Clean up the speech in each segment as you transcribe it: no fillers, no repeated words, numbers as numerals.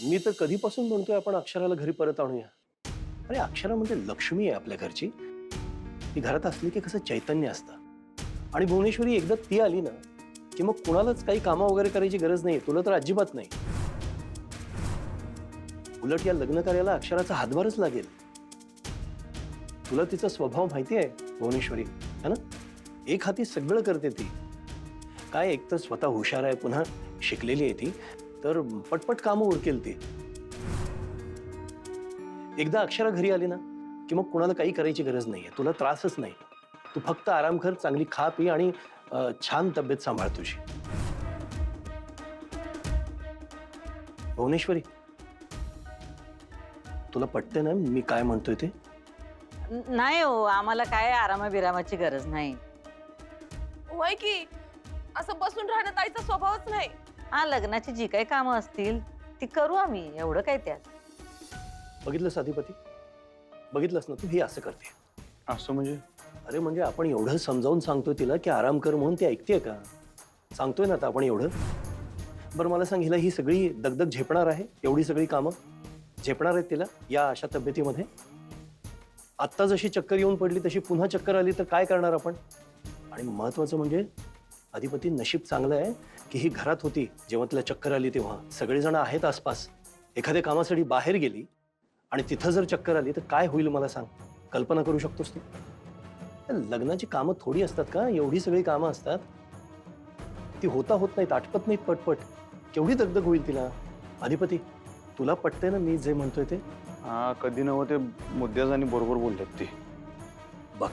मी तर कधीपासून म्हणतोय आपण अक्षराला घरी परत आणूया. अरे अक्षरा म्हणजे लक्ष्मी आहे आपल्या घरची. ती घरात असली की कसं चैतन्य असतं. आणि भुवनेश्वरी एकदा ती आली ना की मग कुणालाच काही कामं वगैरे करायची गरज नाही. तुला तर अजिबात नाही. उलट या लग्न कार्याला अक्षराचा हातभारच लागेल. तुला तिचा स्वभाव माहिती आहे भुवनेश्वरी, है ना? एक हाती सगळं करते ती. काय एक तर स्वतः हुशार आहे, पुन्हा शिकलेली आहे ती, तर पटपट कामं उरकेल ती. एकदा अक्षरा घरी आली ना की मग कुणाला काही करायची गरज नाहीये. तुला त्रासच नाही. तू फक्त आराम कर, चांगली खा पी आणि छान तब्येत सांभाळ तुझी. भुवनेश्वरी, तुला पटते ना मी काय म्हणतोय ते? नाही हो, आम्हाला काय आरामाबिरामाची गरज नाही. होय की असं बसून राहण्यात आईचा स्वभावच नाही. हा, लग्नाची जी काही कामं असतील ती करू आम्ही, एवढं काय त्यात. बघितलंस अधिपती? बघितलंस ना तू, ही असं करते. असं म्हणजे? अरे म्हणजे आपण एवढं समजावून सांगतोय तिला की आराम कर म्हणून, ती ऐकतेय का? सांगतोय ना आता आपण एवढं. बरं मला सांग, हिला ही सगळी दगदग झेपणार आहे? एवढी सगळी कामं झेपणार आहेत तिला या अशा तब्येतीमध्ये? आत्ता जशी चक्कर येऊन पडली तशी पुन्हा चक्कर आली तर काय करणार आपण? आणि महत्वाचं म्हणजे अधिपती, नशीब चांगलं आहे की ही घरात होती जेव्हा तिला चक्कर आली तेव्हा. सगळेजण आहेत आसपास. एखाद्या कामासाठी बाहेर गेली आणि तिथं जर चक्कर आली तर काय होईल मला सांग? कल्पना करू शकतोस तू? लग्नाची कामं थोडी असतात का? एवढी सगळी कामं असतात. ती होत नाहीत, आटपत नाहीत पटपट. केवढी दगदग होईल तिला. अधिपती, तुला पटतंय ना मी जे म्हणतोय ते? हा, कधी नव्ह ते मुद्द्याच आणि बरोबर बोलतात ते. बघ,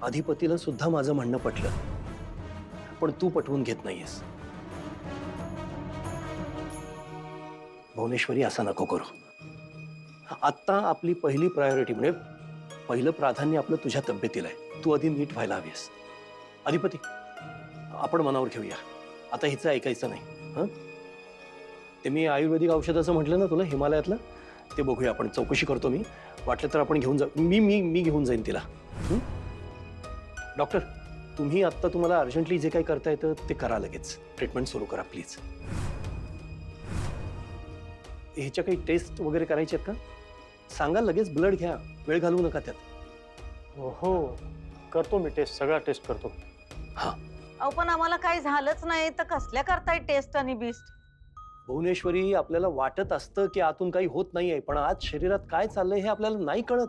अधिपतीला सुद्धा माझं म्हणणं पटलं, पण तू पटवून घेत नाहीयेस. भुवनेश्वरी, असं नको करू. आत्ता आपली पहिली प्रायोरिटी म्हणजे पहिलं प्राधान्य आपलं तुझ्या तब्येतीला आहे. तू आधी नीट व्हायला हवीस. अधिपती, आपण मनावर घेऊया. आता हिचं ऐकायचं नाही. हं? ते मी आयुर्वेदिक औषधाचं म्हटलं ना तुला, हिमालयातलं, ते बघूया आपण. चौकशी करतो मी. वाटलं तर आपण घेऊन जाऊ. मी घेऊन जाईन तिला. डॉक्टर, तुम्ही आत्ता तुम्हाला अर्जंटली जे काही करता येतं ते करा. लगेच ट्रीटमेंट सुरू करा प्लीज. ह्याच्या काही टेस्ट वगैरे करायचे आहेत का? सांगा, लगेच ब्लड घ्या. वेळ घालवू नका त्यात. हो, करतो मी टेस्ट, सगळा टेस्ट करतो. हा. अहो पण आम्हाला काही झालंच नाही तर कसल्या करताय टेस्ट आणि बिस्ट? भुवनेश्वरी, आपल्याला वाटत असतं की आतून काही होत नाहीये, पण आज शरीरात काय चाललंय हे आपल्याला नाही कळत.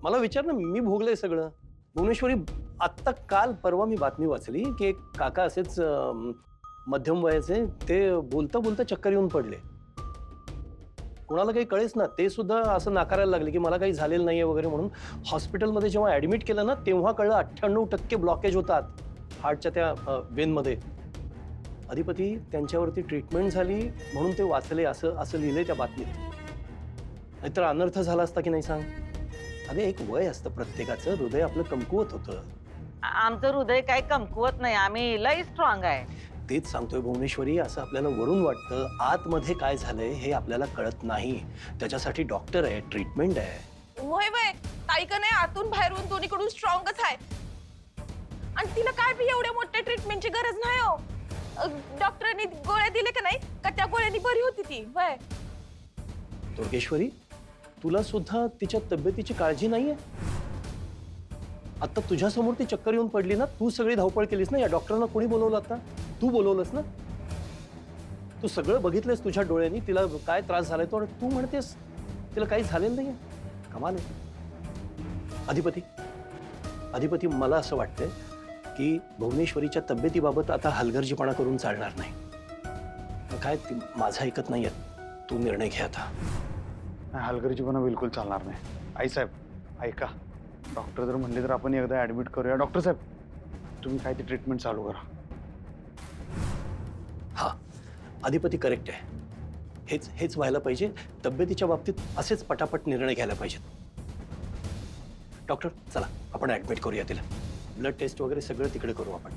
मला विचार ना, मी भोगलंय सगळं. भुवनेश्वरी, आत्ता काल परवा मी बातमी वाचली की एक काका असेच मध्यम वयाचे, ते बोलता बोलता चक्कर येऊन पडले. कोणाला काही कळेच ना. ते सुद्धा असं नाकारायला लागले की मला काही झालेलं नाहीये वगैरे म्हणून. हॉस्पिटलमध्ये जेव्हा ऍडमिट केलं ना तेव्हा कळलं 98% ब्लॉकेज होतात हार्टच्या त्या वेनमध्ये. अधिपती, त्यांच्यावरती ट्रीटमेंट झाली म्हणून ते वाचले, असं लिहिलंय त्या बातमीत. नाहीतर अनर्थ झाला असता की नाही सांग? अरे एक वय असतं प्रत्येकाचं, हृदय आपलं कमकुवत होतं. आमचं हृदय काही कमकुवत नाही, आम्ही लई स्ट्रॉंग आहे. तेच सांगतोय भुवनेश्वरी, असं आपल्याला वरून वाटतं. आतमध्ये काय झालंय हे आपल्याला कळत नाही. त्याच्यासाठी डॉक्टर आहे, ट्रीटमेंट आहे. होय वय, ताई का नाही आतून बाहेरून दोन्हीकडून स्ट्रॉंगच आहे. आणि तिला काय बी एवढ्या मोठ्या ट्रीटमेंटची गरज नाही हो. डॉक्टरांनी गोळ्या दिले का नाही का त्या गोळ्यांनी बरी होती ती. वय दुर्गेश्वरी, तुला सुद्धा तिच्या तब्येतीची काळजी नाहीये? आता तुझ्या समोर ती चक्कर येऊन पडली ना, तू सगळी धावपळ केलीस ना. या डॉक्टरांना कोणी बोलवलं? आता तू बोलवलंस ना. तू सगळं बघितलंस तुझ्या डोळ्यांनी, तिला काय त्रास झालाय तो, तू म्हणतेस तिला काही झालेलं नाहीये. कमाल आहे. अधिपती, मला असं वाटतंय की भुवनेश्वरीच्या तब्येतीबाबत आता हलगर्जीपणा करून चालणार नाही. काय माझं ऐकत नाहीये. तू निर्णय घे आता. हलगर्जीपणा बिलकुल चालणार नाही. आईसाहेब ऐका, डॉक्टर जर म्हणले तर आपण एकदा ऍडमिट करूया. डॉक्टर साहेब, तुम्ही काय ती ट्रीटमेंट चालू करा. हा, अधिपती करेक्ट आहे. हेच व्हायला पाहिजे. तब्येतीच्या बाबतीत असेच पटापट निर्णय घ्यायला पाहिजेत. डॉक्टर, चला आपण ऍडमिट करूया तिला. ब्लड टेस्ट वगैरे सगळं तिकडे करू आपण.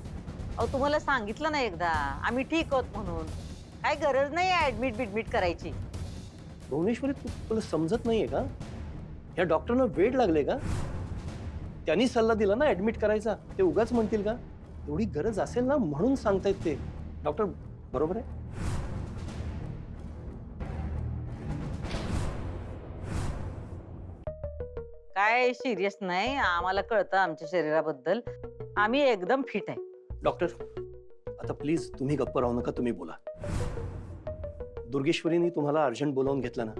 अहो तुम्हाला सांगितलं ना एकदा, आम्ही ठीक आहोत म्हणून. काय गरज नाही ऍडमिट बिडमिट करायची. भुवनेश्वरी, तुला समजत नाहीये का? या डॉक्टरना वेड लागले का? त्यांनी सल्ला दिला ना ऍडमिट करायचा, ते उगाच म्हणतील का? एवढी गरज असेल ना म्हणून सांगतायत ते. डॉक्टर बरोबर आहे. काय सिरियस नाही, आम्हाला कळतं आमच्या शरीराबद्दल. आम्ही एकदम फिट आहे. डॉक्टर आता प्लीज तुम्ही गप्प राहू नका, तुम्ही बोला. दुर्गेश्वरीने तुम्हाला अर्जंट बोलावून घेतलं ना,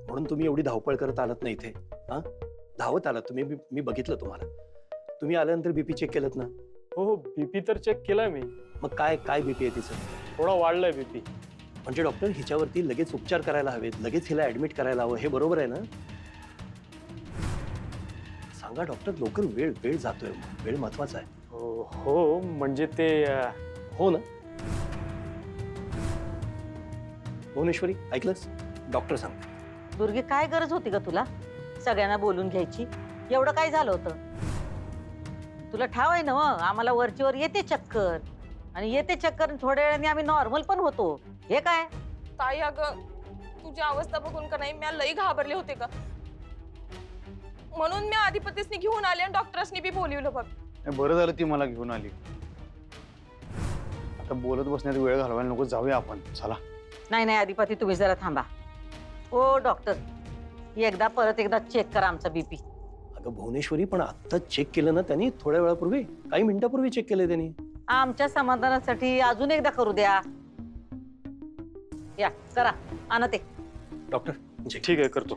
म्हणून तुम्ही एवढी धावपळ करत आलात ना इथे. हा, धावत आलात तुम्ही. मी बघितलं तुम्हाला. तुम्ही आल्यानंतर बीपी चेक केलं ना? हो बीपी तर चेक केलाय मी. मग काय काय बीपी आहे तिचं? थोडा वाढलाय बीपी. म्हणजे डॉक्टर हिच्यावरती लगेच उपचार करायला हवेत, लगेच हिला ऍडमिट करायला हवं, हे बरोबर आहे ना? सांगा डॉक्टर, लवकर. वेळ वेळ जातोय, वेळ महत्वाचा आहे. हो म्हणजे ते हो ना? भुवनेश्वरी ऐकलंस? डॉक्टर सांगतात. दुर्गे, काय गरज होती का तुला सगळ्यांना बोलून घ्यायची? एवढं काय झालं होतं? तुला ठाव आहे ना आम्हाला वरची वर येते चक्कर, आणि येते चक्कर थोड्या वेळाने आम्ही नॉर्मल पण होतो. हे काय? ताई अगं तुझी अवस्था बघून का नाही मी लई घाबरले होते का, म्हणून मी आधिपतीसनी घेऊन आले आणि डॉक्टर्सनी बी बोलवलं बघ. बरं झालं ती मला घेऊन आली. आता बोलत बसण्यात वेळ घालवायला नको, जाऊया आपण. चला. नाही नाही अधिपती, तुम्ही जरा थांबा. ओ डॉक्टर, परत एकदा चेक करा आमचा बीपी. अगं भुवनेश्वरी, पण आता चेक केलं ना त्यांनी, थोड्या वेळापूर्वी, काही मिनिटापूर्वी चेक केलंय त्यांनी. आमच्या समाधानासाठी अजून एकदा करू द्या. या करा, आणा ते. Doctor check. ठीक आहे, करतो.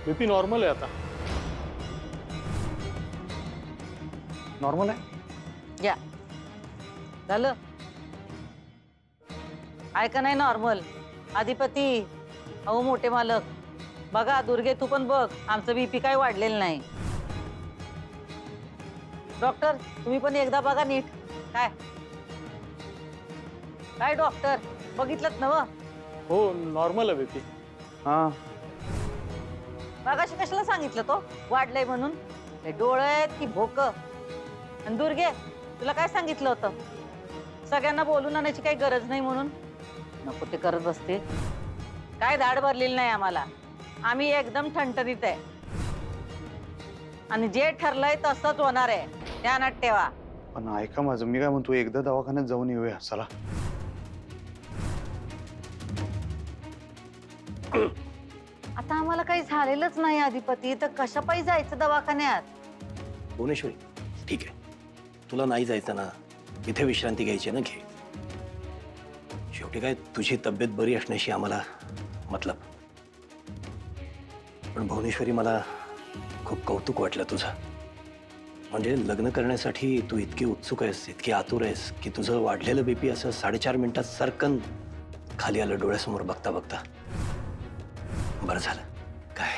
बीपी नॉर्मल आहे आता. नॉर्मल आहे? या झालं. आहे का नाही नॉर्मल? अधिपती, अहो मोठे मालक, बघा. दुर्गे तू पण बघ, आमचं बीपी काय वाढलेलं नाही. डॉक्टर तुम्ही पण एकदा बघा नीट. काय काय डॉक्टर, बघितलं ना? हो नॉर्मल आहे बीपी. हा. मगाशी कशाला सांगितलं तो वाढलंय म्हणून? हे डोळे आहेत की भोक? आणि दुर्गे, तुला काय सांगितलं होतं? सगळ्यांना बोलून आणायची काही गरज नाही म्हणून. नको ते करत बसते. काय धाड भरलेली नाही आम्हाला. आम्ही एकदम ठणठणीत आहे, आणि जे ठरलंय तसंच होणार आहे, ध्यानात ठेवा. पण ऐका माझं, मी काय म्हणतो, एकदा दवाखान्यात जाऊन येऊया. चला. आता आम्हाला काही झालेलंच नाही अधिपती, तर कशा पायी जायचं दवाखान्यात? भुवनेश्वरी ठीक आहे, तुला नाही जायचं ना, इथे विश्रांती घ्यायची ना, घे. शेवटी काय तुझी तब्येत बरी असण्याशी आम्हाला मतलब. पण भुवनेश्वरी, मला खूप कौतुक वाटलं तुझं. म्हणजे लग्न करण्यासाठी तू इतकी उत्सुक आहेस, इतकी आतुर आहेस, की तुझं वाढलेलं बीपी असं 4.5 मिनिटात सरकन खाली आलं डोळ्यासमोर बघता बघता. बरं झालं. काय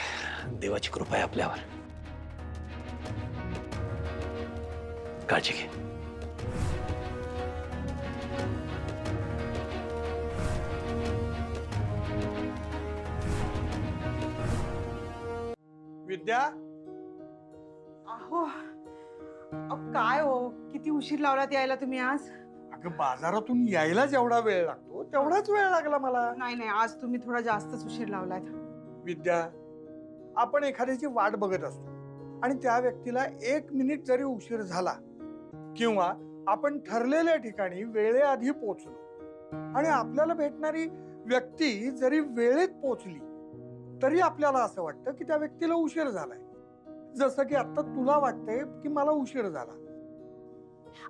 देवाची कृपा आहे आपल्यावर. काळजी घे. विद्या, अहो काय हो, किती उशीर लावलात यायला तुम्ही आज? अगं बाजारातून यायलाच एवढा वेळ लागतो, तेवढाच वेळ लागला मला. नाही आज तुम्ही थोडा जास्तच उशीर लावलात. विद्या, आपण एखाद्याची वाट बघत असतो आणि त्या व्यक्तीला 1 मिनिट जरी उशीर झाला किंवा आपण ठरलेल्या ठिकाणी वेळेआधी पोहोचलो आणि आपल्याला भेटणारी व्यक्ती जरी वेळेत पोहोचली तरी आपल्याला असं वाटतं की त्या व्यक्तीला उशीर झालाय. जसं की आता तुला वाटतंय की मला उशीर झाला.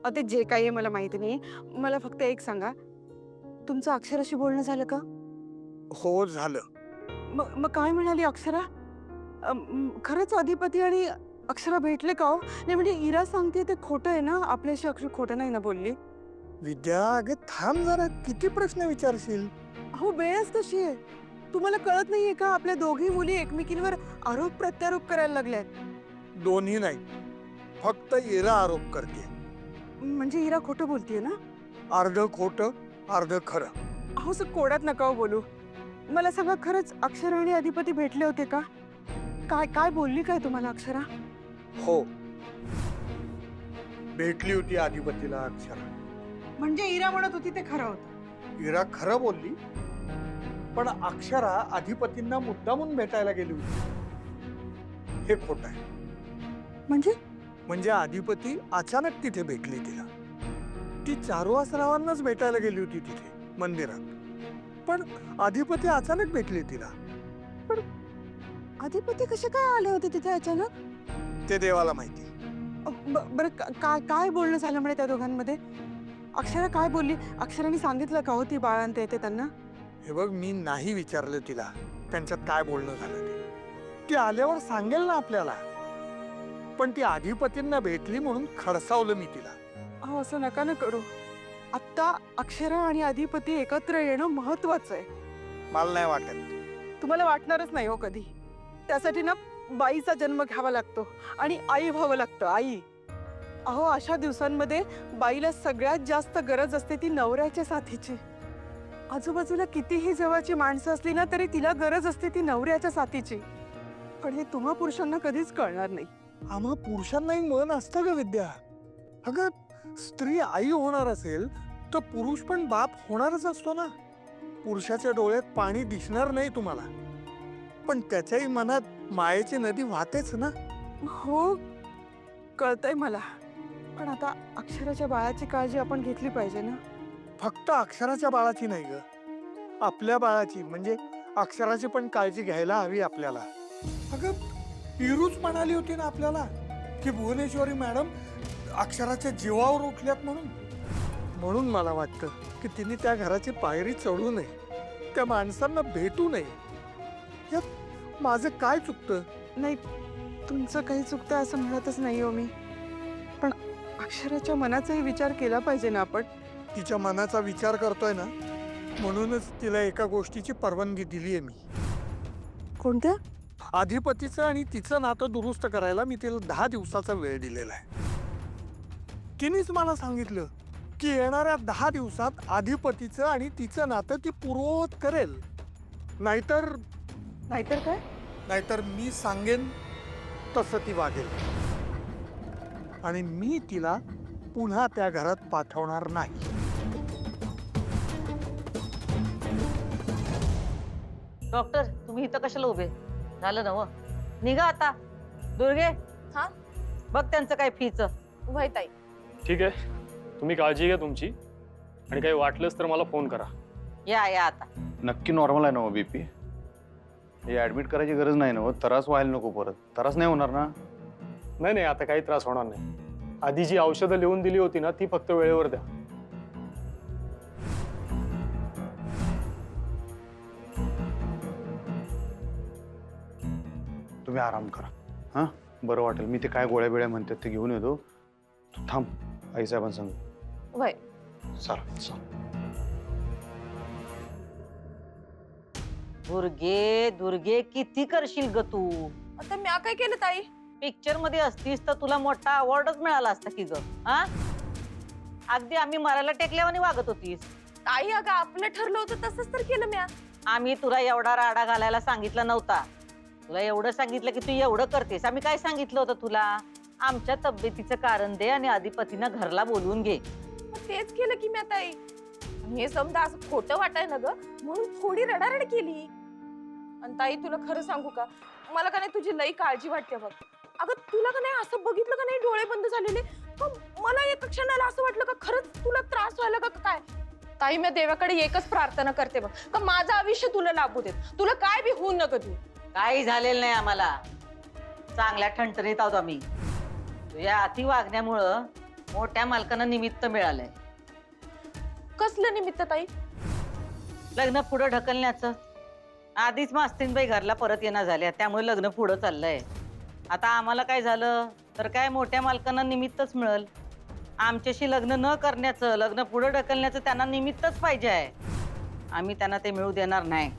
ते जे काही आहे मला माहिती नाही. मला फक्त एक सांगा, तुमचं अक्षराशी बोलणं झालं का? हो झालं. मग काय म्हणाली अक्षरा? खरंच अधिपती आणि अक्षरा भेटले का हो? नाही म्हणजे इरा सांगते ते खोटं आहे ना? आपल्याशी अक्षर खोटं नाही ना बोलली? विद्या, अगं थांब जरा, किती प्रश्न विचारशील? हो वेळच तशी आहे. तुम्हाला कळत नाहीये का? आपल्या दोघी मुली एकमेकींवर आरोप प्रत्यारोप करायला लागल्यात. दोन्ही नाही, फक्त इरा आरोप करते. म्हणजे इरा खोटं बोलतीये ना? अर्ध खोटं अर्ध खरं. अहो सर, कोड्यात नका हो बोलू. मला सांगा, खरंच अक्षरा आणि अधिपती भेटले होते का? काय काय बोलली काय तुम्हाला अक्षरा? हो, भेटली होती अधिपतीला अक्षरा. म्हणजे इरा म्हणत होती ते खरं होतं? इरा खरं बोलली. पण अक्षरा अधिपतींना मुद्दामून भेटायला गेली होती हे खोटं आहे. म्हणजे अधिपती अचानक तिथे भेटली तिला. ती चारुहासरावांनाच भेटायला गेली होती तिथे मंदिरात, पण अधिपती अचानक भेटली तिला. अधिपती कसे काय आले होते तिथे अचानक? ते देवाला माहिती. बरं काय बोलणं झालं म्हणे त्या दोघांमध्ये? अक्षरा काय बोलली? अक्षराने सांगितलं का हो ती बाळांत येते त्यांना? हे बघ, मी नाही विचारलं तिला त्यांच्यात काय बोलणं झालं ते. ती आल्यावर सांगेल ना आपल्याला. पण ती अधिपतींना भेटली म्हणून खडसावलं मी तिला. अहो असं नका ना करू. आत्ता अक्षरा आणि अधिपती एकत्र येणं महत्वाचं आहे. मला नाही वाटत. तुम्हाला वाटणारच नाही हो कधी. त्यासाठी ना बाईचा जन्म घ्यावा लागतो आणि आई व्हावं लागतं, आई. अहो अशा दिवसांमध्ये बाईला सगळ्यात जास्त गरज असते ती नवऱ्याच्या साथीची. आजूबाजूला कितीही जवळची माणसं असली ना तरी तिला गरज असते ती नवऱ्याच्या साथीची. पण हे तुम्हा पुरुषांना कधीच कळणार नाही. आम्हा पुरुषांनाही मन असतं ग विद्या. अगं स्त्री आई होणार असेल तर पुरुष पण बाप होणारच असतो ना. पुरुषाच्या डोळ्यात पाणी दिसणार नाही तुम्हाला, पण त्याच्याही मनात मायेची नदी वाहतेच ना. हो कळतंय मला, पण आता अक्षराच्या बाळाची काळजी आपण घेतली पाहिजे ना. फक्त अक्षराच्या बाळाची नाही ग, आपल्या बाळाची म्हणजे अक्षराची पण काळजी घ्यायला हवी आपल्याला. अगं पिरूच म्हणाली होती ना आपल्याला की भुवनेश्वरी मॅडम अक्षराच्या जीवावर उठल्यात म्हणून मला वाटतं की तिने त्या घराची पायरी चढू नये, त्या माणसांना भेटू नये. यात माझं काय चुकतं? नाही तुमचं काही चुकतं असं म्हणतच नाही हो मी, पण अक्षराच्या मनाचाही विचार केला पाहिजे ना आपण. तिच्या मनाचा विचार करतोय ना, म्हणूनच तिला एका गोष्टीची परवानगी दिली आहे मी. कोणत्या? अधिपतीचं आणि तिचं नातं दुरुस्त करायला मी तिला 10 दिवसाचा वेळ दिलेला आहे. तिनेच मला सांगितलं की येणाऱ्या 10 दिवसात अधिपतीचं आणि तिचं नातं ती पूर्ववत करेल. नाहीतर काय? नाहीतर मी सांगेन तसं ती वागेल आणि मी तिला पुन्हा त्या घरात पाठवणार नाही. डॉक्टर तुम्ही इथं कशाला उभे झालं ना? निघा आता. दुर्गे हा? बघ त्यांचं काय फीच. वय ताई. ठीक आहे, तुम्ही काळजी घ्या तुमची, आणि काही वाटलंच तर मला फोन करा. या आता. नक्की नॉर्मल आहे ना बीपी? हे ऍडमिट करायची गरज नाही ना, त्रास व्हायला नको. परत त्रास नाही होणार ना? नाही आता काही त्रास होणार नाही. आधी जी औषधं लिहून दिली होती ना ती फक्त वेळेवर द्या. तुम्ही आराम करा. हां बरं वाटेल. मी ते काय गोळ्या बिळ्या म्हणतात ते घेऊन येतो. तू थांब आईसाहेबांसंग. वय. चला. दुर्गे किती करशील ग तू? आता मी काय केलं ताई? पिक्चर मध्ये असतीस तर तुला मोठा अवॉर्डच मिळाला असता की ग. हा अगदी आम्ही मरायला टेकल्यावानी वागत होतीस. ताई अगं आपलं ठरलं होतं तसंच तर केलं म्या. आम्ही तुला एवढा राडा घालायला सांगितला नव्हता. तुला एवढं सांगितलं की तू एवढं करतेस. आम्ही काय सांगितलं होतं तुला? आमच्या तब्येतीचं कारण दे आणि अधिपतीनं घरला बोलवून घे. मग तेच केलं की म्या ताई. हे समजा असं खोटं वाटाय ना ग, म्हणून थोडी रडारड केली. आणि ताई तुला खरं सांगू का, मला का नाही तुझी लई काळजी वाटते बघ. अगं तुला का नाही असं बघितलं का नाही डोळे बंद झालेले, मला एका क्षणाला असं वाटलं का खरंच तुला त्रास व्हायला का काय. ताई मी देवाकडे एकच प्रार्थना करते बघ का माझं आयुष्य तुला लाभू देत, तुला काय बी होऊ नका तू. काही झालेलं नाही आम्हाला. चांगल्या ठणठणीत आहोत आम्ही. तुझ्या अति वागण्यामुळं मोठ्या मालकांना निमित्त मिळालंय. कसलं निमित्त ताई? लग्न पुढं ढकलण्याचं. आधीच मास्तीनबाई घरला परत येणार झाल्या, त्यामुळे लग्न पुढं चाललंय. आता आम्हाला काय झालं तर काय मोठ्या मालकांना निमित्तच मिळेल. आमच्याशी लग्न न करण्याचं, लग्न पुढं ढकलण्याचं त्यांना निमित्तच पाहिजे आहे. आम्ही त्यांना ते मिळू देणार नाही.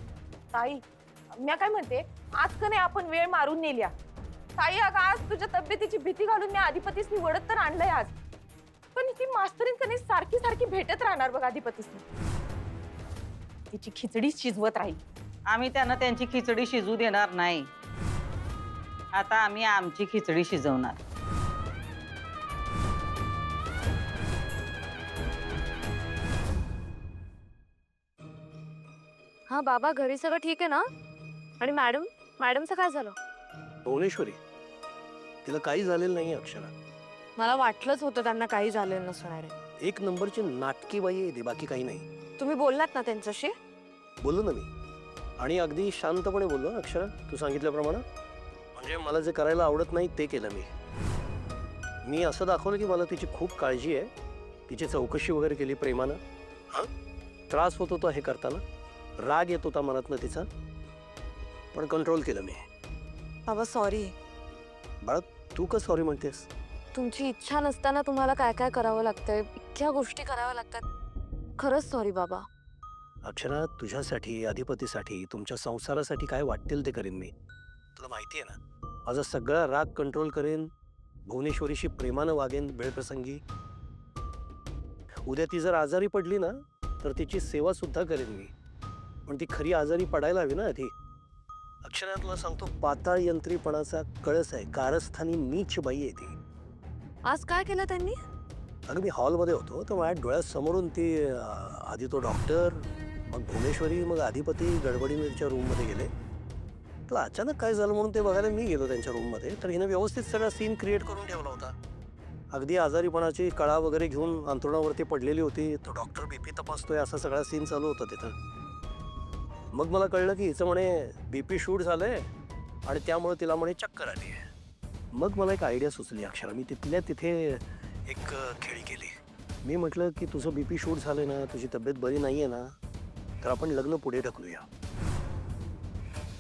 ताई मी काय म्हणते, आज का नाही आपण वेळ मारून नेल्या. ताई अगं आज तुझ्या तब्येतीची भीती घालून मी अधिपतीस निवडत तर आणलंय आज, पण ती मास्तरीन का नाही सारखी सारखी भेटत राहणार बघ अधिपतीस. तिची खिचडी शिजवत राहील. आम्ही त्यांना त्यांची खिचडी शिजू देणार नाही. आता आम्ही आमची खिचडी शिजवणार. हा बाबा, घरी सगळं ठीक आहे ना? आणि मॅडमचं काय झालं? भुवनेश्वरी, तिला काही झालेलं नाही अक्षरा. मला वाटलंच होतं त्यांना काही झालेलं नसणार आहे. एक नंबरची नाटकी बाई आहे ती, बाकी काही नाही. तुम्ही बोललात ना त्यांच्याशी? बोललो ना मी, आणि अगदी शांतपणे बोललो ना अक्षरा, तू सांगितल्याप्रमाणे. म्हणजे मला जे करायला आवडत नाही ते केलं मी असं दाखवलं की मला तिची खूप काळजी आहे. तिची चौकशी वगैरे केली प्रेमानं. हां, त्रास होत होता हे करताना, राग येत होता मनातनं तिचा, पण कंट्रोल केलं मी. बाबा सॉरी. बाळा, तू का सॉरी म्हणतेस? तुमची इच्छा नसताना तुम्हाला काय काय करावं लागतंय, इतक्या गोष्टी कराव्या लागतात. खरंच सॉरी बाबा. अक्षरा, तुझ्यासाठी, अधिपतीसाठी, तुमच्या संसारासाठी काय वाटेल ते करेन मी. तुला माहिती आहे ना, माझा सगळा राग कंट्रोल करेन, भुवनेश्वरीशी प्रेमानं वागेन वेळप्रसंगी. उद्या ती जर आजारी पडली ना तर तिची सेवा सुद्धा करेन मी. पण ती खरी आजारी पडायला हवी ना आधी. अक्षरा, तुला सांगतो, पाताळ यंत्रीपणाचा कळस आहे, कारस्थानी नीच बाई आहे ती. आज काय केलं त्यांनी? अगं, मी हॉलमध्ये होतो तर माझ्या डोळ्यासमोरून ती आधी तो डॉक्टर, मग भुवनेश्वरी, मग अधिपती गडबडीने तिच्या रूममध्ये गेले. तर अचानक काय झालं म्हणून ते बघायला मी गेलो त्यांच्या रूममध्ये, तर हिनं व्यवस्थित सगळा सीन क्रिएट करून ठेवला होता. अगदी आजारीपणाची कळा वगैरे घेऊन अंथरुणावरती पडलेली होती. तो डॉक्टर बीपी तपासतोय असा सगळा सीन चालू होता तिथं. मग मला कळलं की हिचं म्हणे बीपी शूट झालंय आणि त्यामुळे तिला म्हणे चक्कर आली आहे. मग मला एक आयडिया सुचली अक्षरा. मी तिथल्या तिथे एक खेळी केली. मी म्हटलं की तुझं बीपी शूट झालंय ना, तुझी तब्येत बरी नाही आहे ना, तर आपण लग्न पुढे ढकलूया.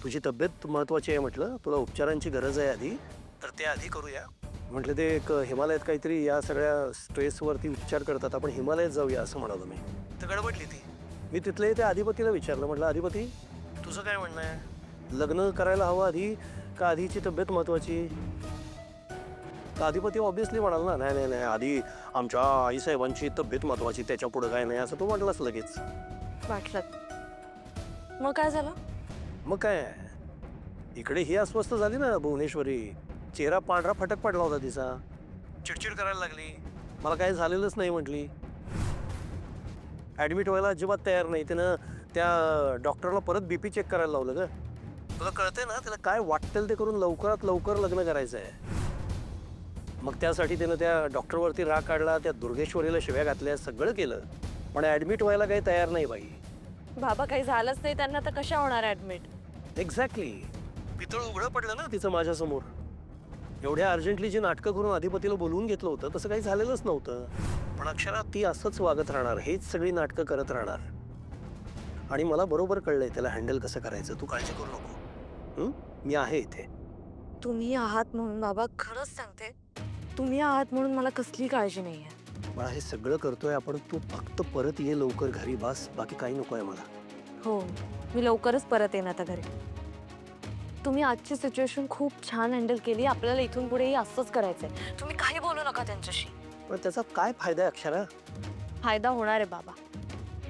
तुझी तब्येत महत्त्वाची आहे म्हटलं, तुला उपचारांची गरज आहे आधी, तर ते आधी करूया. म्हटलं ते एक हिमालयात काहीतरी या सगळ्या स्ट्रेसवरती उपचार करतात, आपण हिमालयात जाऊया असं म्हणालो मी. तर गडबडली ती. मी तिथले त्या अधिपतीला विचारलं, म्हटलं अधिपती तुझं काय म्हणणं आहे, लग्न करायला हवं आधी का आधीची तब्येत महत्त्वाची? तर अधिपती ऑब्व्हियसली म्हणाल ना, नाही नाही नाही, आधी आमच्या आईसाहेबांची तब्येत महत्त्वाची, त्याच्या पुढं काय नाही, असं तो म्हटलाच लगेच. वाटलं. मग काय झालं? मग काय, इकडे ही अस्वस्थ झाली ना भुवनेश्वरी. चेहरा पांढरा फटक पडला होता तिचा, चिडचिड करायला लागली, मला काही झालेलंच नाही म्हटली. ॲडमिट व्हायला अजिबात तयार नाही. तिनं त्या डॉक्टरला परत बीपी चेक करायला लावलं ग. तुला कळतंय ना, तिला काय वाटेल ते करून लवकरात लवकर लग्न करायचं आहे. मग त्यासाठी तिनं त्या डॉक्टरवरती राग काढला, त्या दुर्गेश्वरीला शिव्या घातल्या, सगळं केलं, पण ॲडमिट व्हायला काही तयार नाही बाई. बाबा काही झालंच नाही त्यांना तर कशा होणार ऍडमिट? एक्झॅक्टली. पितळ उघडं पडलं ना तिचं माझ्यासमोर. एवढ्या अर्जंटली जी नाटकं करून अधिपतीला बोलवून घेतलं होतं तसं काही झालेलंच नव्हतं. पण अक्षरा ती असंच वागत राहणार, हेच सगळी नाटकं करत राहणार. आणि मला बरोबर कळलंय त्याला हँडल कसं करायचं. तू काळजी करू नको, मी आहे इथे. तुम्ही आहात म्हणून बाबा, खरंच सांगते, तुम्ही आहात म्हणून मला कसली काळजी नाहीये. मला हे सगळं करतोय आपण, तू फक्त परत ये लवकर घरी, बस, बाकी काही नको आहे मला. हो, मी लवकरच परत येईन आता घरी. तुम्ही आजची सिच्युएशन खूप छान हँडल केली. आपल्याला इथून पुढेही असंच करायचंय. तुम्ही काही बोलू नका त्यांच्याशी. पण त्याचा काय फायदा आहे अक्षरा? फायदा होणार आहे बाबा.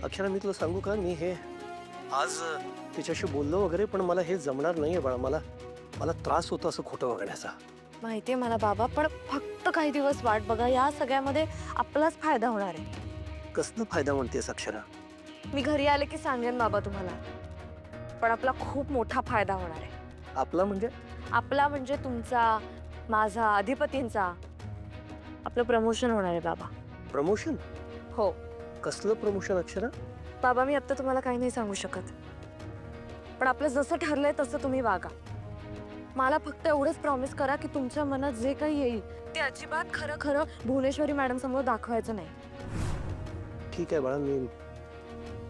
अक्षरा, मी तुला सांगू का, मी हे आज तिच्याशी बोललो वगैरे, पण मला हे जमणार नाहीये बाळा. मला त्रास होतो असं खोटं वगैरेचा. माहितीये मला बाबा, पण फक्त काही दिवस वाट बघा. या सगळ्यामध्ये आपलाच फायदा होणार आहे. कसला फायदा म्हणतेस अक्षरा? मी घरी आले की सांगेन बाबा तुम्हाला, पण आपला खूप मोठा फायदा होणार आहे. आपला म्हणजे? आपला म्हणजे तुमचा, माझा, अधिपतींचा. आपलं प्रमोशन होणार आहे बाबा. प्रमोशन? हो. कसलं प्रमोशन अक्षरा? बाबा मी आता तुम्हाला काही नाही सांगू शकत, पण आपलं जसं ठरलंय तसं तुम्ही वागा. मला फक्त एवढंच प्रॉमिस करा की तुमच्या मनात जे काही येईल ते अजिबात खरं खरं भुवनेश्वरी मॅडम समोर दाखवायचं नाही. ठीक आहे बाळा,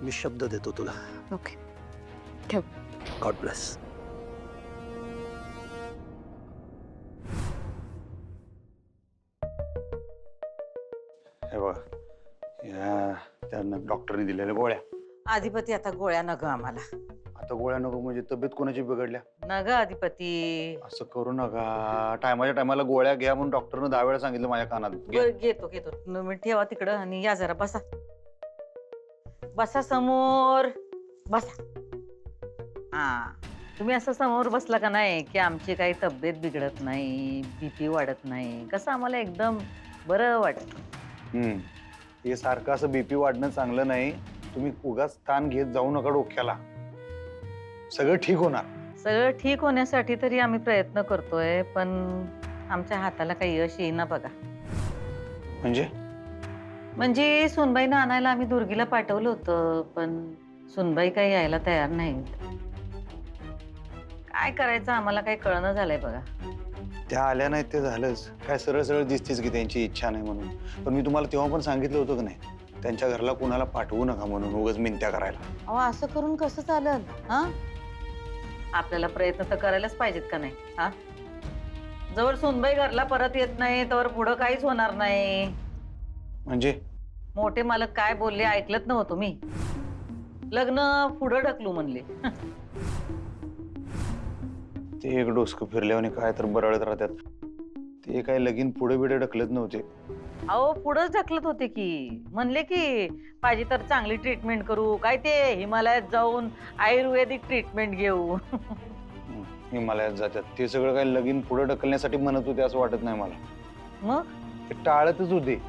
मी शब्द देतो तुला. ओके, ठेव. God bless. हे बघा, या त्यांना डॉक्टरने दिलेल्या गोळ्या. अधिपती आता गोळ्या न ग आम्हाला. आता गोळ्या नको म्हणजे तब्येत कोणाची बिघडल्या? न ग अधिपती. असं करू नका. टायमाच्या टायमाला गोळ्या घ्या म्हणून डॉक्टरनं 10 वेळा सांगितलं माझ्या कानात. घ्या. घेतो तुम्ही ठेवा तिकडं आणि या जरा बसा. बसा समोर बसा. हा, तुम्ही असं समोर बसला का नाही की आमची काही तब्येत बिघडत नाही, बीपी वाढत नाही, कसं आम्हाला एकदम बरं वाटत. हे सारखं असं बीपी वाढणं चांगलं नाही. तुम्ही उगाच ताण घेत जाऊ नका डोक्याला. सगळं ठीक होणार. सगळं ठीक होण्यासाठी तरी आम्ही प्रयत्न करतोय, पण आमच्या हाताला काही यश येईना बघा. म्हणजे सुनबाईनं आणायला आम्ही दुर्गीला पाठवलं होतं, पण सुनबाई काही यायला तयार नाही. काय करायचं आम्हाला काही कळणं झालंय बघा. त्या आल्या नाहीत ते झालंच. काय सरळ सरळ दिसतेच की त्यांची इच्छा नाही म्हणून. पण मी तुम्हाला तेव्हा पण सांगितलं होतं की नाही, त्यांच्या घरला कुणाला पाठवू नका म्हणून, उगाच मिनत्या करायला. अहो असं करून कसं चालेल? हा, आपल्याला प्रयत्न तर करायलाच पाहिजेत का नाही? हा, जवळ सुनबाई घरला परत येत नाही तवर पुढं काहीच होणार नाही. म्हणजे मोठे मालक काय बोलले ऐकलत नव्हतं तुम्ही? लग्न पुढं ढकलू म्हणले. ते एक डोसकं फिरल्याने काय तर बरळत राहतात. ते काय लगीन पुढे बिडे ढकलत नव्हते. अहो पुढंच ढकलत होते की. म्हणले की पाहिजे तर चांगली ट्रीटमेंट करू, काय ते हिमालयात जाऊन आयुर्वेदिक ट्रीटमेंट घेऊ. हिमालयात जातात ते सगळं काय लगीन पुढे ढकलण्यासाठी म्हणत होते असं वाटत नाही मला. मग ते टाळतच होते.